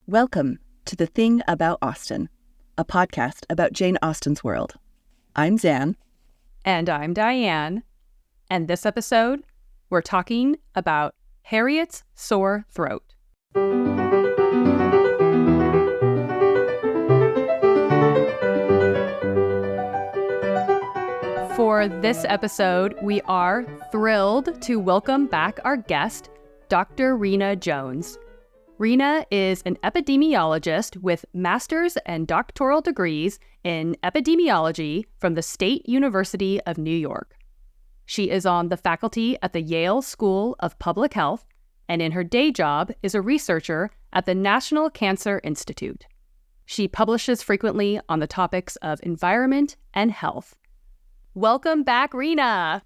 Welcome to The Thing About Austen, a podcast about Jane Austen's world. I'm Zan. And I'm Diane. And this episode, we're talking about Harriet's sore throat. For this episode, we are thrilled to welcome back our guest, Dr. Rena Jones. Rena is an epidemiologist with master's and doctoral degrees in epidemiology from the State University of New York. She is on the faculty at the Yale School of Public Health, and in her day job is a researcher at the National Cancer Institute. She publishes frequently on the topics of environment and health. Welcome back, Rena.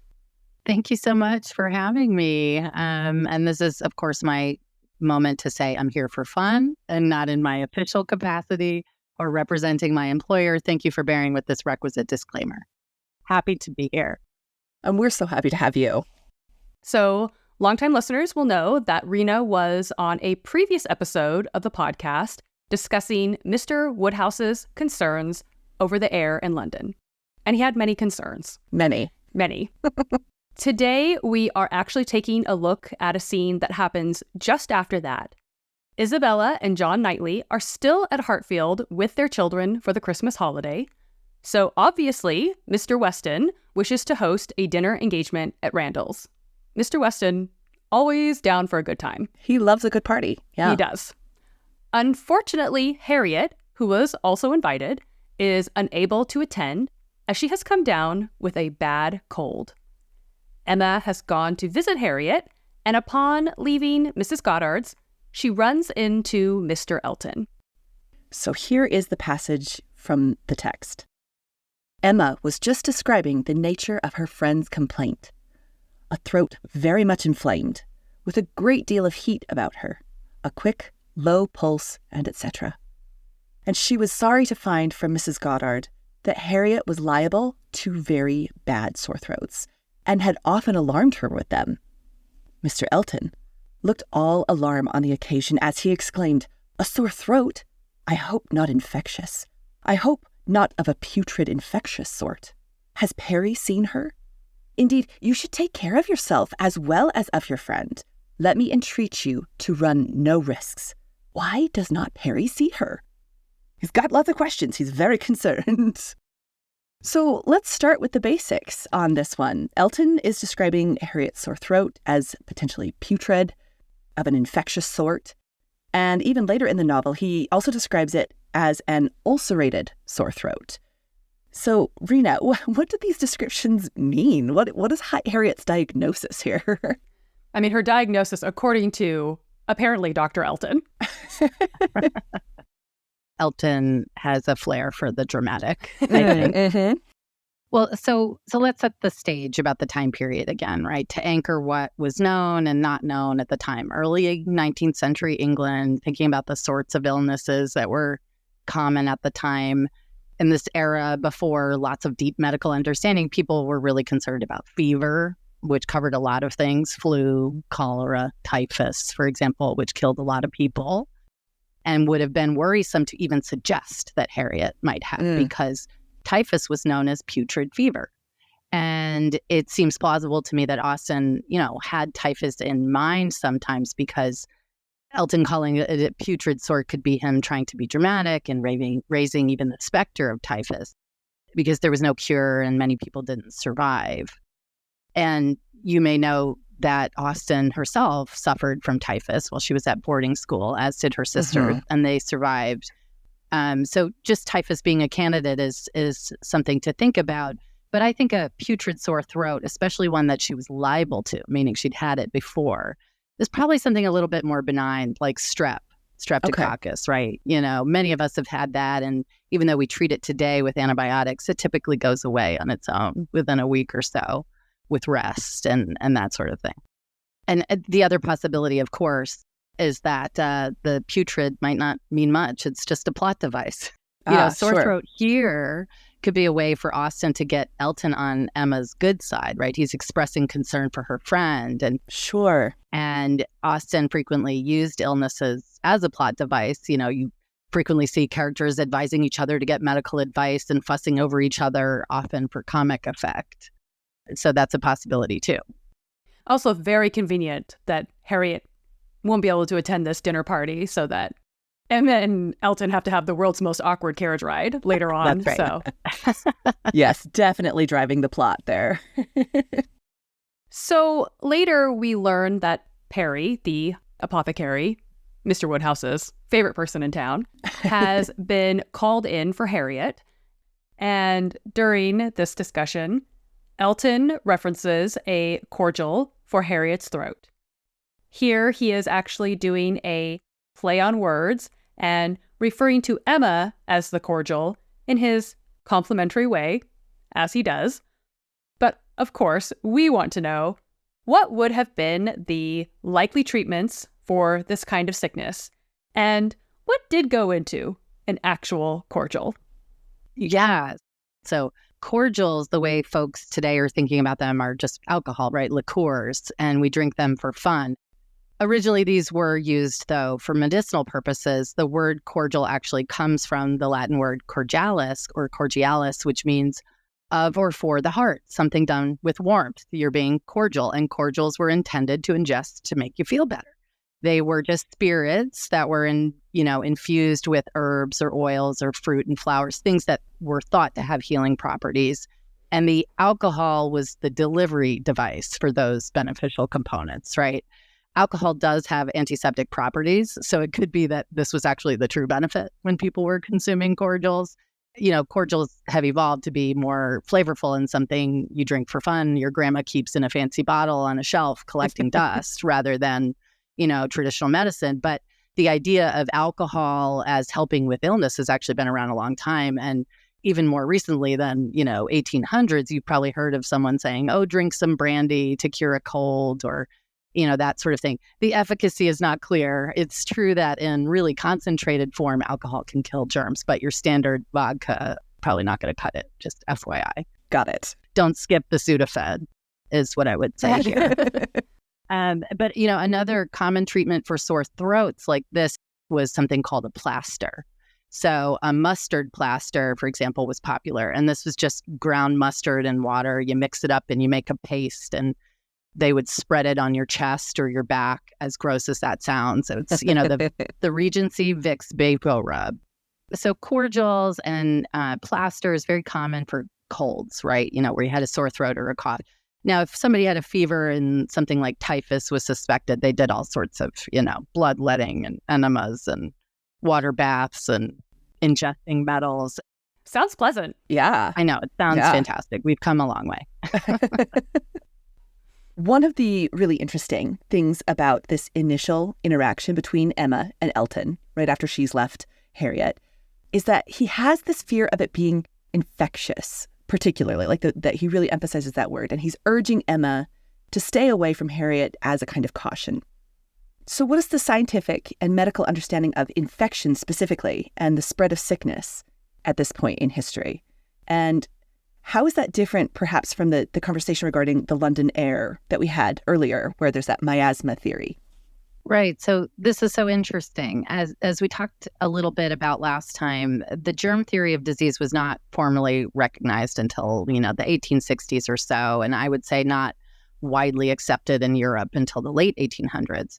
Thank you so much for having me. And this is, of course, my moment to say I'm here for fun and not in my official capacity or representing my employer. Thank you for bearing with this requisite disclaimer. Happy to be here. And we're so happy to have you. So, longtime listeners will know that Rena was on a previous episode of the podcast discussing Mr. Woodhouse's concerns over the air in London. And he had many concerns. Many. Today, we are actually taking a look at a scene that happens just after that. Isabella and John Knightley are still at Hartfield with their children for the Christmas holiday. So obviously, Mr. Weston wishes to host a dinner engagement at Randall's. Mr. Weston, always down for a good time. He loves a good party. Yeah. He does. Unfortunately, Harriet, who was also invited, is unable to attend as she has come down with a bad cold. Emma has gone to visit Harriet, and upon leaving Mrs. Goddard's, she runs into Mr. Elton. So here is the passage from the text. Emma was just describing the nature of her friend's complaint. A throat very much inflamed, with a great deal of heat about her, a quick, low pulse, and etc. And she was sorry to find from Mrs. Goddard that Harriet was liable to very bad sore throats, and had often alarmed her with them. Mr. Elton looked all alarm on the occasion as he exclaimed, "A sore throat? I hope not infectious. I hope not of a putrid infectious sort. Has Perry seen her? Indeed, you should take care of yourself as well as of your friend. Let me entreat you to run no risks. Why does not Perry see her?" He's got lots of questions. He's very concerned. So let's start with the basics on this one. Elton is describing Harriet's sore throat as potentially putrid, of an infectious sort. And even later in the novel, he also describes it as an ulcerated sore throat. So, Rena, what do these descriptions mean? What is Harriet's diagnosis here? I mean, her diagnosis, according to, apparently, Dr. Elton. Elton has a flair for the dramatic, I think. Mm-hmm. Well, so let's set the stage about the time period again, right? To anchor what was known and not known at the time. Early 19th century England, thinking about the sorts of illnesses that were common at the time. In this era, before lots of deep medical understanding, people were really concerned about fever, which covered a lot of things. Flu, cholera, typhus, for example, which killed a lot of people. And would have been worrisome to even suggest that Harriet might have, because typhus was known as putrid fever. And it seems plausible to me that Austen, had typhus in mind sometimes, because Elton calling it a putrid sort could be him trying to be dramatic and raising even the specter of typhus, because there was no cure and many people didn't survive. And you may know that Austen herself suffered from typhus while she was at boarding school, as did her sister, and they survived. So just typhus being a candidate is something to think about. But I think a putrid sore throat, especially one that she was liable to, meaning she'd had it before, is probably something a little bit more benign, like streptococcus, right? Many of us have had that. And even though we treat it today with antibiotics, it typically goes away on its own within a week or so, with rest and that sort of thing. And the other possibility, of course, is that the putrid might not mean much. It's just a plot device. Sore throat here Could be a way for Austen to get Elton on Emma's good side, right? He's expressing concern for her friend. Sure. And Austen frequently used illnesses as a plot device. You frequently see characters advising each other to get medical advice and fussing over each other, often for comic effect. So that's a possibility too. Also very convenient that Harriet won't be able to attend this dinner party, so that Emma and Elton have to have the world's most awkward carriage ride later on. That's right. So Yes, definitely driving the plot there. So later we learn that Perry, the apothecary, Mr. Woodhouse's favorite person in town, has been called in for Harriet. And during this discussion, Elton references a cordial for Harriet's throat. Here he is actually doing a play on words and referring to Emma as the cordial in his complimentary way, as he does. But of course, we want to know what would have been the likely treatments for this kind of sickness, and what did go into an actual cordial? Yeah. So cordials, the way folks today are thinking about them, are just alcohol, right? Liqueurs, and we drink them for fun. Originally, these were used, though, for medicinal purposes. The word cordial actually comes from the Latin word cordialis or cordialis, which means of or for the heart, something done with warmth. You're being cordial, and cordials were intended to ingest to make you feel better. They were just spirits that were infused with herbs or oils or fruit and flowers, things that were thought to have healing properties. And the alcohol was the delivery device for those beneficial components, right? Alcohol does have antiseptic properties, so it could be that this was actually the true benefit when people were consuming cordials. Cordials have evolved to be more flavorful and something you drink for fun. Your grandma keeps in a fancy bottle on a shelf collecting dust rather than traditional medicine. But the idea of alcohol as helping with illness has actually been around a long time. And even more recently than, 1800s, you've probably heard of someone saying, oh, drink some brandy to cure a cold or, that sort of thing. The efficacy is not clear. It's true that in really concentrated form, alcohol can kill germs, but your standard vodka, probably not going to cut it. Just FYI. Got it. Don't skip the Sudafed is what I would say here. But, another common treatment for sore throats like this was something called a plaster. So a mustard plaster, for example, was popular. And this was just ground mustard and water. You mix it up and you make a paste, and they would spread it on your chest or your back, as gross as that sounds. So it's, the Regency Vicks Vapor Rub. So cordials and plasters, very common for colds, right? Where you had a sore throat or a cough. Now, if somebody had a fever and something like typhus was suspected, they did all sorts of, bloodletting and enemas and water baths and ingesting metals. Sounds pleasant. Yeah. I know. It sounds fantastic. We've come a long way. One of the really interesting things about this initial interaction between Emma and Elton, right after she's left Harriet, is that he has this fear of it being infectious, particularly, like that he really emphasizes that word. And he's urging Emma to stay away from Harriet as a kind of caution. So what is the scientific and medical understanding of infection specifically and the spread of sickness at this point in history? And how is that different perhaps from the conversation regarding the London air that we had earlier, where there's that miasma theory? Right. So this is so interesting. As we talked a little bit about last time, the germ theory of disease was not formally recognized until, the 1860s or so. And I would say not widely accepted in Europe until the late 1800s.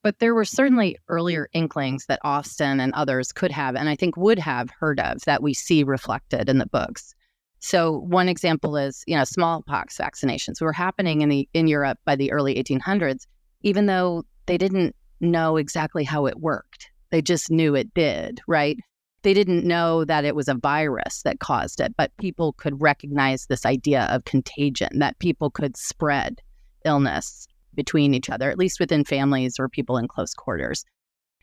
But there were certainly earlier inklings that Austen and others could have, and I think would have heard of, that we see reflected in the books. So one example is, smallpox vaccinations were happening in Europe by the early 1800s, even though they didn't know exactly how it worked. They just knew it did, right? They didn't know that it was a virus that caused it, but people could recognize this idea of contagion, that people could spread illness between each other, at least within families or people in close quarters.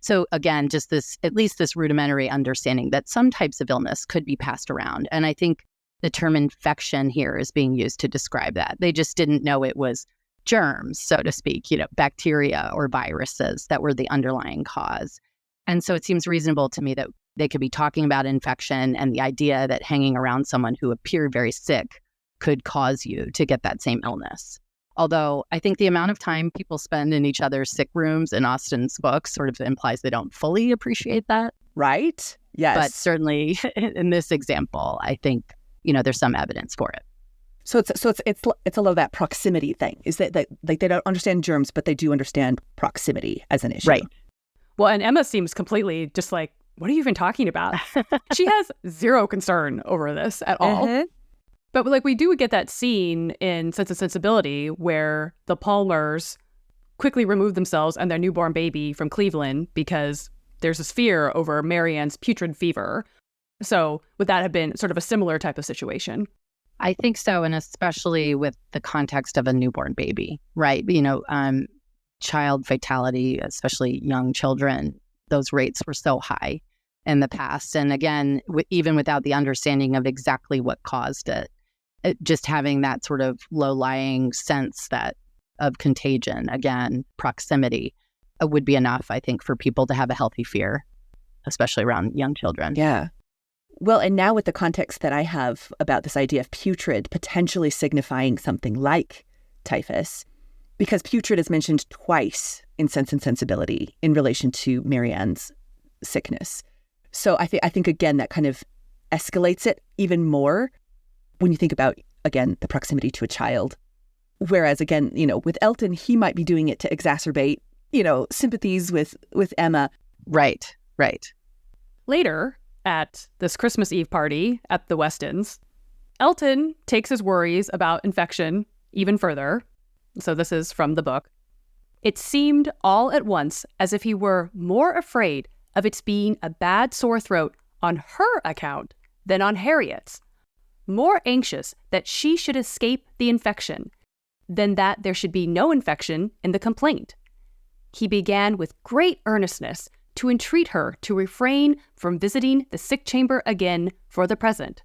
So again, just at least this rudimentary understanding that some types of illness could be passed around. And I think the term infection here is being used to describe that. They just didn't know it was germs, so to speak, bacteria or viruses that were the underlying cause. And so it seems reasonable to me that They could be talking about infection and the idea that hanging around someone who appeared very sick could cause you to get that same illness. Although I think the amount of time people spend in each other's sick rooms in Austen's books sort of implies they don't fully appreciate that. Right? Yes. But certainly in this example, I think, there's some evidence for it. So it's a lot of that proximity thing. Is that like they don't understand germs, but they do understand proximity as an issue. Right. Well, and Emma seems completely just like, what are you even talking about? She has zero concern over this at all. Uh-huh. But like we do get that scene in Sense and Sensibility where the Palmers quickly remove themselves and their newborn baby from Cleveland because there's this fear over Marianne's putrid fever. So would that have been sort of a similar type of situation? I think so, and especially with the context of a newborn baby, right? Child fatality, especially young children, those rates were so high in the past. And again, even without the understanding of exactly what caused it, just having that sort of low-lying sense of contagion, again, proximity, would be enough, I think, for people to have a healthy fear, especially around young children. Yeah. Well, and now with the context that I have about this idea of putrid potentially signifying something like typhus, because putrid is mentioned twice in Sense and Sensibility in relation to Marianne's sickness. So I think again, that kind of escalates it even more when you think about, again, the proximity to a child. Whereas, again, with Elton, he might be doing it to exacerbate, sympathies with Emma. Right. Later, at this Christmas Eve party at the Westons, Elton takes his worries about infection even further. So this is from the book. It seemed all at once as if he were more afraid of its being a bad sore throat on her account than on Harriet's, more anxious that she should escape the infection than that there should be no infection in the complaint. He began with great earnestness to entreat her to refrain from visiting the sick chamber again for the present,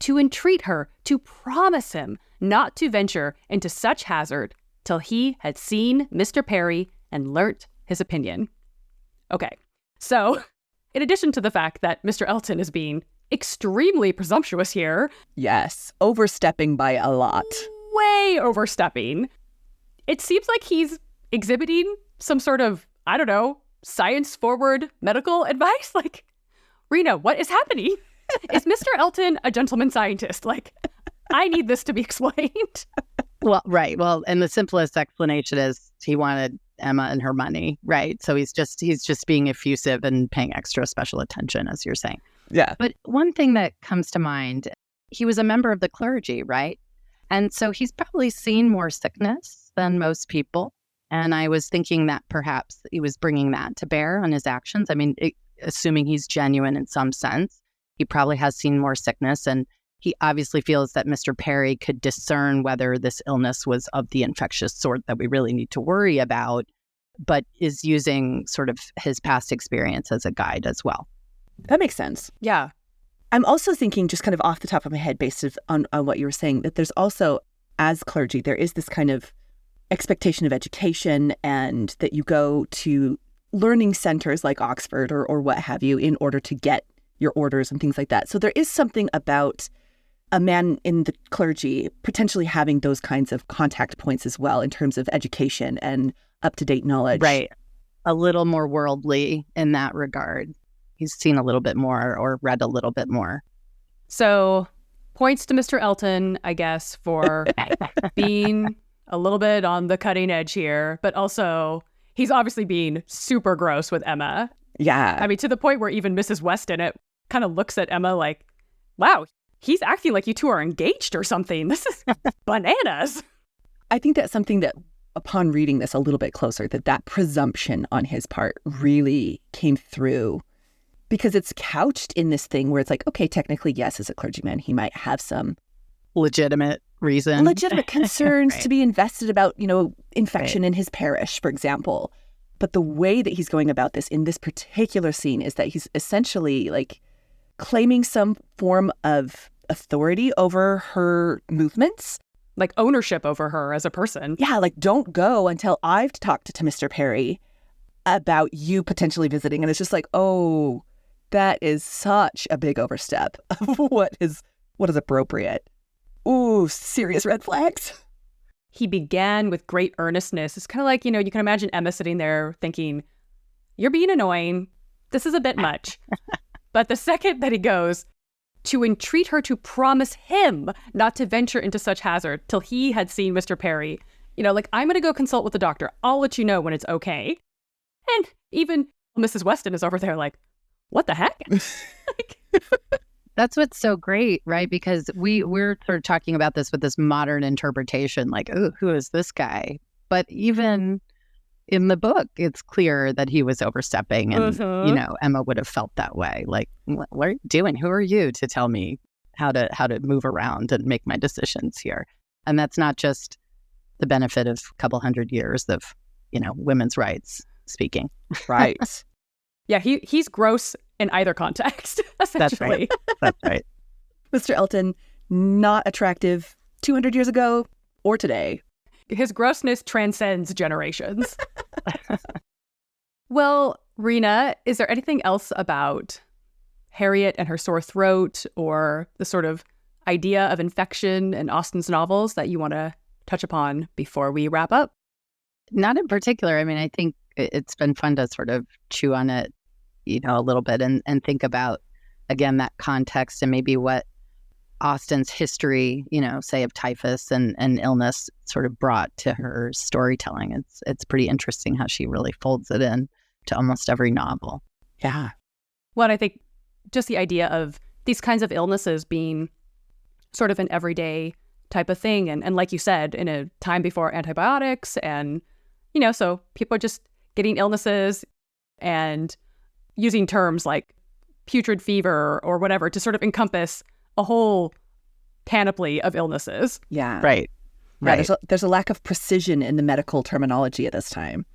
to entreat her to promise him not to venture into such hazard till he had seen Mr. Perry and learnt his opinion. Okay, so in addition to the fact that Mr. Elton is being extremely presumptuous here. Yes, overstepping by a lot. Way overstepping. It seems like he's exhibiting some sort of, I don't know, science-forward medical advice. Like, Rena, what is happening? Is Mr. Elton a gentleman scientist? Like, I need this to be explained. Well, right. Well, and the simplest explanation is he wanted Emma and her money, right? So he's just being effusive and paying extra special attention, as you're saying. Yeah. But one thing that comes to mind, he was a member of the clergy, right? And so he's probably seen more sickness than most people. And I was thinking that perhaps he was bringing that to bear on his actions. I mean, assuming he's genuine in some sense, he probably has seen more sickness. And he obviously feels that Mr. Perry could discern whether this illness was of the infectious sort that we really need to worry about, but is using sort of his past experience as a guide as well. That makes sense. Yeah. I'm also thinking, just kind of off the top of my head, based on what you were saying, that there's also, as clergy, there is this kind of expectation of education, and that you go to learning centers like Oxford or what have you in order to get your orders and things like that. So there is something about a man in the clergy potentially having those kinds of contact points as well in terms of education and up-to-date knowledge. Right. A little more worldly in that regard. He's seen a little bit more or read a little bit more. So points to Mr. Elton, I guess, for being a little bit on the cutting edge here, but also he's obviously being super gross with Emma. Yeah. I mean, to the point where even Mrs. Weston kind of looks at Emma like, wow, he's acting like you two are engaged or something. This is bananas. I think that's something that, upon reading this a little bit closer, that presumption on his part really came through, because it's couched in this thing where it's like, okay, technically, yes, as a clergyman, he might have some legitimate concerns right. to be invested about, infection right. in his parish, for example. But the way that he's going about this in this particular scene is that he's essentially like claiming some form of authority over her movements. Like ownership over her as a person. Yeah, like don't go until I've talked to Mr. Perry about you potentially visiting. And it's just like, oh, That is such a big overstep of what is appropriate. Ooh, serious red flags. He began with great earnestness. It's kind of like, you can imagine Emma sitting there thinking, you're being annoying. This is a bit much. But the second that he goes, to entreat her to promise him not to venture into such hazard till he had seen Mr. Perry. I'm going to go consult with the doctor. I'll let you know when it's okay. And even Mrs. Weston is over there like, what the heck? That's what's so great, right? Because we're sort of talking about this with this modern interpretation, like, oh, who is this guy? But even in the book, it's clear that he was overstepping and, Emma would have felt that way. Like, what are you doing? Who are you to tell me how to move around and make my decisions here? And that's not just the benefit of a couple hundred years of, women's rights speaking. Right. Yeah, he's gross in either context, essentially. That's right. Mr. Elton, not attractive 200 years ago or today. His grossness transcends generations. Well, Rena, is there anything else about Harriet and her sore throat or the sort of idea of infection in Austen's novels that you want to touch upon before we wrap up? Not in particular. I mean, I think it's been fun to sort of chew on it, a little bit and think about, again, that context and maybe what Austen's history, say of typhus and illness sort of brought to her storytelling. It's pretty interesting how she really folds it in to almost every novel. Yeah. Well, I think just the idea of these kinds of illnesses being sort of an everyday type of thing. And like you said, in a time before antibiotics and, so people are just getting illnesses and using terms like putrid fever or whatever to sort of encompass a whole panoply of illnesses. Yeah. Right. Yeah, there's a lack of precision in the medical terminology at this time.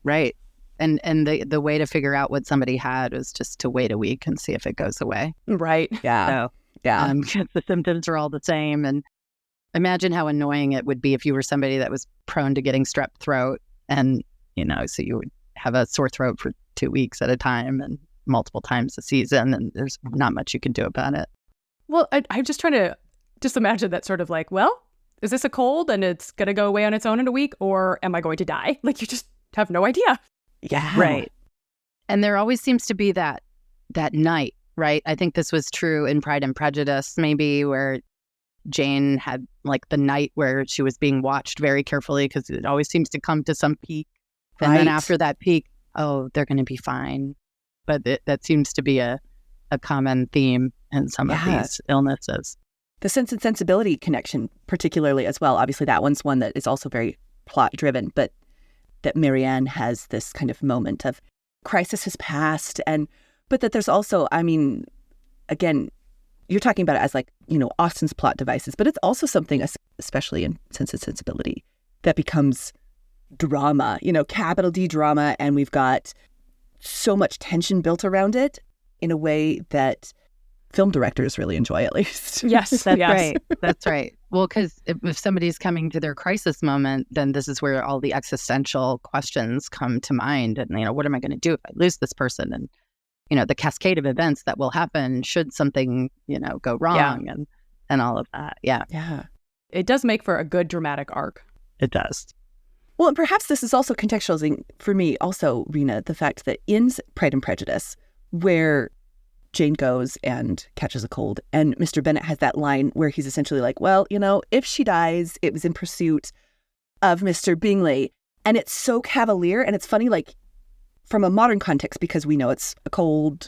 Right. And the way to figure out what somebody had was just to wait a week and see if it goes away. Right. Yeah. So, yeah. Because the symptoms are all the same. And imagine how annoying it would be if you were somebody that was prone to getting strep throat and, so you would have a sore throat for 2 weeks at a time and multiple times a season, and there's not much you can do about it. Well, I'm just trying to imagine that sort of like, well, is this a cold and it's going to go away on its own in a week, or am I going to die? Like, you just have no idea. Yeah. Right. And there always seems to be that night, right? I think this was true in Pride and Prejudice, maybe, where Jane had like the night where she was being watched very carefully because it always seems to come to some peak. And then after that peak, oh, they're going to be fine. But that seems to be a common theme in some of these illnesses. The Sense and Sensibility connection, particularly as well. Obviously, that one's one that is also very plot-driven, but that Marianne has this kind of moment of crisis has passed, but that there's also, I mean, again, you're talking about it as like, Austen's plot devices, but it's also something, especially in Sense and Sensibility, that becomes drama, capital D drama, and we've got so much tension built around it in a way that film directors really enjoy, at least. Yes, that's right. That's right. Well, because if somebody's coming to their crisis moment, then this is where all the existential questions come to mind. And, what am I going to do if I lose this person? And, the cascade of events that will happen should something, go wrong and all of that. Yeah. Yeah. It does make for a good dramatic arc. It does. Well, and perhaps this is also contextualizing for me also, Rena, the fact that in Pride and Prejudice, where Jane goes and catches a cold, and Mr. Bennet has that line where he's essentially like, well, if she dies, it was in pursuit of Mr. Bingley. And it's so cavalier, and it's funny, like, from a modern context, because we know it's a cold,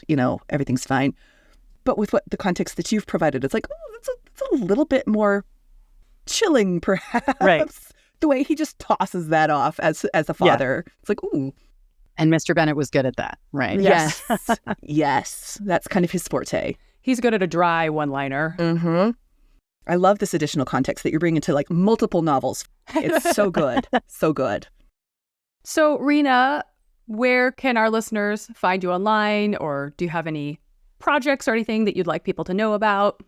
everything's fine. But with the context that you've provided, it's like, oh, it's a little bit more chilling, perhaps. Right. The way he just tosses that off as a father. Yeah. It's like, ooh. And Mr. Bennet was good at that, right? Yes. Yes. That's kind of his forte. He's good at a dry one-liner. Mm-hmm. I love this additional context that you're bringing to like multiple novels. It's so good. So good. So, Rena, where can our listeners find you online, or do you have any projects or anything that you'd like people to know about?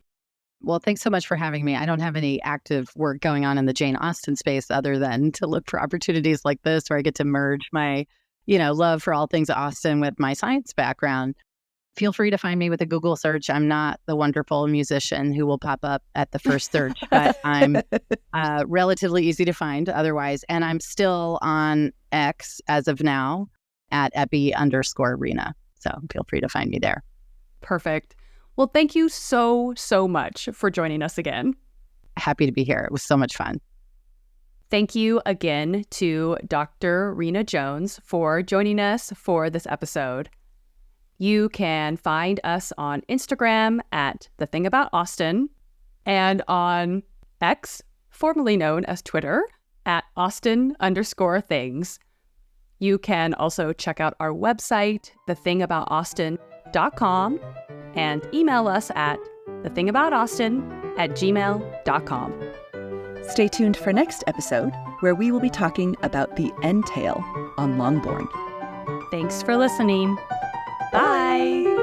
Well, thanks so much for having me. I don't have any active work going on in the Jane Austen space other than to look for opportunities like this where I get to merge my, love for all things Austen with my science background. Feel free to find me with a Google search. I'm not the wonderful musician who will pop up at the first search, but I'm relatively easy to find otherwise. And I'm still on X as of now at epi_Rena. So feel free to find me there. Perfect. Well, thank you so much for joining us again. Happy to be here. It was so much fun. Thank you again to Dr. Rena Jones for joining us for this episode. You can find us on Instagram at The Thing About Austen and on X, formerly known as Twitter, at Austen_things. You can also check out our website, thethingaboutausten.com, and email us at thethingaboutausten@gmail.com. Stay tuned for next episode, where we will be talking about the entail on Longbourn. Thanks for listening. Bye.